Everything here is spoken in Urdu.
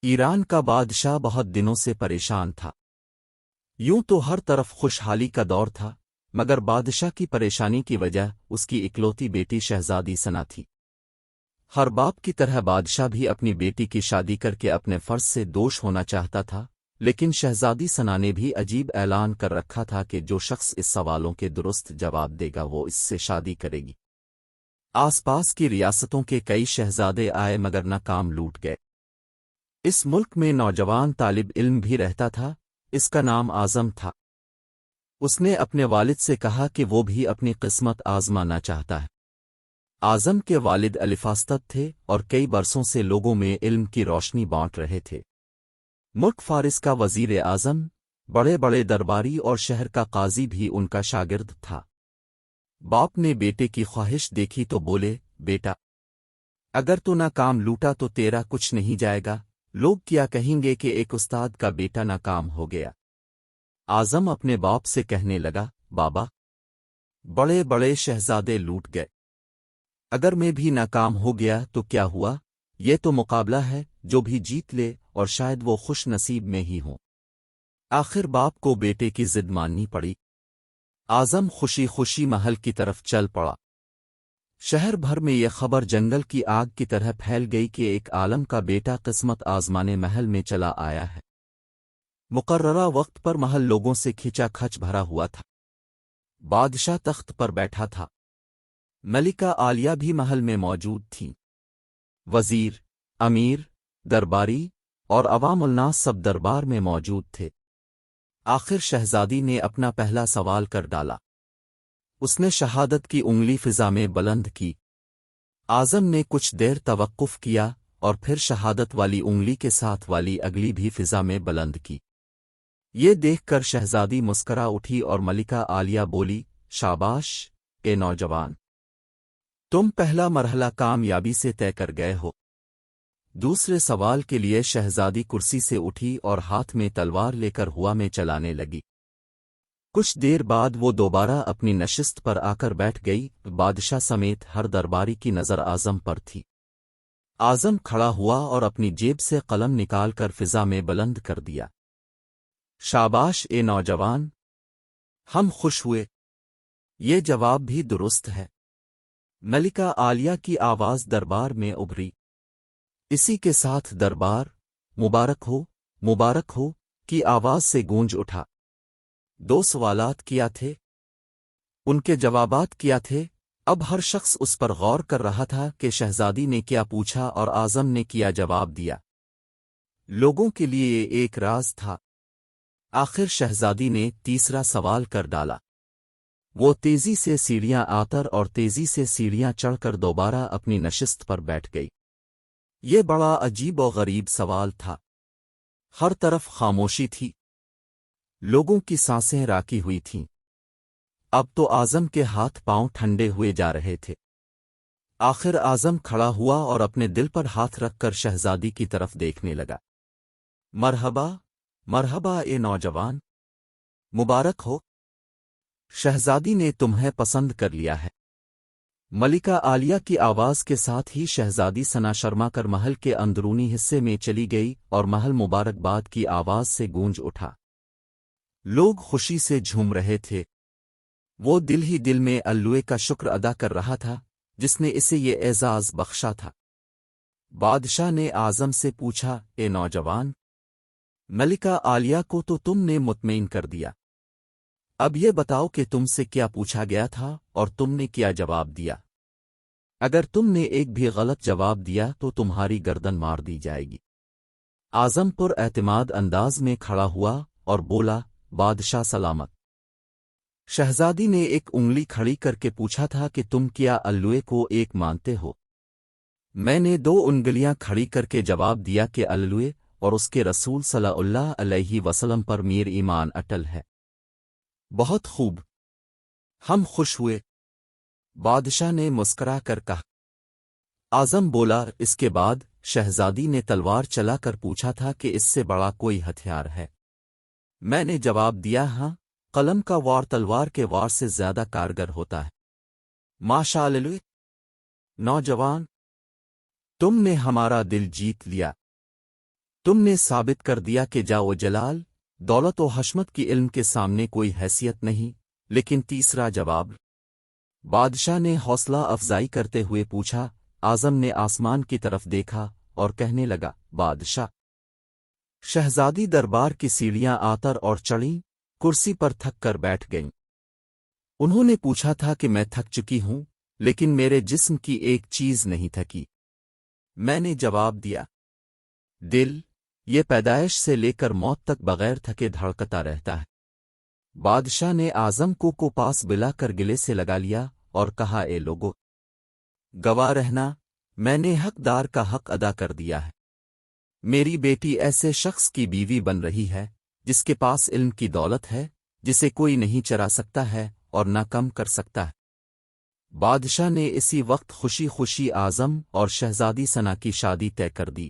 ایران کا بادشاہ بہت دنوں سے پریشان تھا۔ یوں تو ہر طرف خوشحالی کا دور تھا، مگر بادشاہ کی پریشانی کی وجہ اس کی اکلوتی بیٹی شہزادی ثنا تھی۔ ہر باپ کی طرح بادشاہ بھی اپنی بیٹی کی شادی کر کے اپنے فرض سے دوش ہونا چاہتا تھا، لیکن شہزادی ثنا نے بھی عجیب اعلان کر رکھا تھا کہ جو شخص اس سوالوں کے درست جواب دے گا وہ اس سے شادی کرے گی۔ آس پاس کی ریاستوں کے کئی شہزادے آئے مگر ناکام لوٹ گئے۔ اس ملک میں نوجوان طالب علم بھی رہتا تھا، اس کا نام اعظم تھا۔ اس نے اپنے والد سے کہا کہ وہ بھی اپنی قسمت آزمانا چاہتا ہے۔ اعظم کے والد الفاستت تھے اور کئی برسوں سے لوگوں میں علم کی روشنی بانٹ رہے تھے۔ ملک فارس کا وزیر اعظم، بڑے بڑے درباری اور شہر کا قاضی بھی ان کا شاگرد تھا۔ باپ نے بیٹے کی خواہش دیکھی تو بولے، بیٹا اگر تو ناکام لوٹا تو تیرا کچھ نہیں جائے گا، لوگ کیا کہیں گے کہ ایک استاد کا بیٹا ناکام ہو گیا۔ اعظم اپنے باپ سے کہنے لگا، بابا بڑے بڑے شہزادے لوٹ گئے، اگر میں بھی ناکام ہو گیا تو کیا ہوا؟ یہ تو مقابلہ ہے، جو بھی جیت لے اور شاید وہ خوش نصیب میں ہی ہوں۔ آخر باپ کو بیٹے کی ضد ماننی پڑی۔ اعظم خوشی خوشی محل کی طرف چل پڑا۔ شہر بھر میں یہ خبر جنگل کی آگ کی طرح پھیل گئی کہ ایک عالم کا بیٹا قسمت آزمانے محل میں چلا آیا ہے۔ مقررہ وقت پر محل لوگوں سے کھچا کھچ بھرا ہوا تھا۔ بادشاہ تخت پر بیٹھا تھا، ملکہ عالیہ بھی محل میں موجود تھیں۔ وزیر، امیر، درباری اور عوام الناس سب دربار میں موجود تھے۔ آخر شہزادی نے اپنا پہلا سوال کر ڈالا۔ اس نے شہادت کی انگلی فضا میں بلند کی۔ اعظم نے کچھ دیر توقف کیا اور پھر شہادت والی انگلی کے ساتھ والی اگلی بھی فضا میں بلند کی۔ یہ دیکھ کر شہزادی مسکرا اٹھی اور ملکہ عالیہ بولی، شاباش اے نوجوان، تم پہلا مرحلہ کامیابی سے طے کر گئے ہو۔ دوسرے سوال کے لیے شہزادی کرسی سے اٹھی اور ہاتھ میں تلوار لے کر ہوا میں چلانے لگی۔ کچھ دیر بعد وہ دوبارہ اپنی نشست پر آ کر بیٹھ گئی۔ بادشاہ سمیت ہر درباری کی نظر اعظم پر تھی۔ اعظم کھڑا ہوا اور اپنی جیب سے قلم نکال کر فضا میں بلند کر دیا۔ شاباش اے نوجوان، ہم خوش ہوئے، یہ جواب بھی درست ہے۔ ملکہ عالیہ کی آواز دربار میں ابھری۔ اسی کے ساتھ دربار مبارک ہو کی آواز سے گونج اٹھا۔ دو سوالات کیا تھے، ان کے جوابات کیا تھے؟ اب ہر شخص اس پر غور کر رہا تھا کہ شہزادی نے کیا پوچھا اور اعظم نے کیا جواب دیا۔ لوگوں کے لیے یہ ایک راز تھا۔ آخر شہزادی نے تیسرا سوال کر ڈالا۔ وہ تیزی سے سیڑھیاں آتر اور تیزی سے سیڑھیاں چڑھ کر دوبارہ اپنی نشست پر بیٹھ گئی۔ یہ بڑا عجیب و غریب سوال تھا۔ ہر طرف خاموشی تھی، لوگوں کی سانسیں راکی ہوئی تھیں۔ اب تو اعظم کے ہاتھ پاؤں ٹھنڈے ہوئے جا رہے تھے۔ آخر اعظم کھڑا ہوا اور اپنے دل پر ہاتھ رکھ کر شہزادی کی طرف دیکھنے لگا۔ مرحبا، مرحبا اے نوجوان، مبارک ہو، شہزادی نے تمہیں پسند کر لیا ہے۔ ملکہ عالیہ کی آواز کے ساتھ ہی شہزادی ثنا شرما کر محل کے اندرونی حصے میں چلی گئی اور محل مبارکباد کی آواز سے گونج اٹھا۔ لوگ خوشی سے جھوم رہے تھے۔ وہ دل ہی دل میں اللہے کا شکر ادا کر رہا تھا جس نے اسے یہ اعزاز بخشا تھا۔ بادشاہ نے اعظم سے پوچھا، اے نوجوان، ملکہ عالیہ کو تو تم نے مطمئن کر دیا، اب یہ بتاؤ کہ تم سے کیا پوچھا گیا تھا اور تم نے کیا جواب دیا؟ اگر تم نے ایک بھی غلط جواب دیا تو تمہاری گردن مار دی جائے گی۔ اعظم پر اعتماد انداز میں کھڑا ہوا اور بولا، بادشاہ سلامت۔ شہزادی نے ایک انگلی کھڑی کر کے پوچھا تھا کہ تم کیا اللہے کو ایک مانتے ہو؟ میں نے دو انگلیاں کھڑی کر کے جواب دیا کہ اللہے اور اس کے رسول صلی اللہ علیہ وسلم پر میر ایمان اٹل ہے۔ بہت خوب، ہم خوش ہوئے، بادشاہ نے مسکرا کر کہا۔ اعظم بولا، اس کے بعد شہزادی نے تلوار چلا کر پوچھا تھا کہ اس سے بڑا کوئی ہتھیار ہے؟ میں نے جواب دیا، ہاں، قلم کا وار تلوار کے وار سے زیادہ کارگر ہوتا ہے۔ ماشاء اللہ، نوجوان، تم نے ہمارا دل جیت لیا۔ تم نے ثابت کر دیا کہ جاؤ جلال دولت و حشمت کی علم کے سامنے کوئی حیثیت نہیں۔ لیکن تیسرا جواب بادشاہ نے حوصلہ افزائی کرتے ہوئے پوچھا۔ اعظم نے آسمان کی طرف دیکھا اور کہنے لگا، بادشاہ! شہزادی دربار کی سیڑھیاں آتر اور چڑھیں، کرسی پر تھک کر بیٹھ گئیں۔ انہوں نے پوچھا تھا کہ میں تھک چکی ہوں، لیکن میرے جسم کی ایک چیز نہیں تھکی۔ میں نے جواب دیا، دل، یہ پیدائش سے لے کر موت تک بغیر تھکے دھڑکتا رہتا ہے۔ بادشاہ نے اعظم کو پاس بلا کر گلے سے لگا لیا اور کہا، اے لوگو، گواہ رہنا، میں نے حقدار کا حق ادا کر دیا ہے۔ میری بیٹی ایسے شخص کی بیوی بن رہی ہے جس کے پاس علم کی دولت ہے، جسے کوئی نہیں چرا سکتا ہے اور نہ کم کر سکتا ہے۔ بادشاہ نے اسی وقت خوشی خوشی اعظم اور شہزادی ثنا کی شادی طے کر دی۔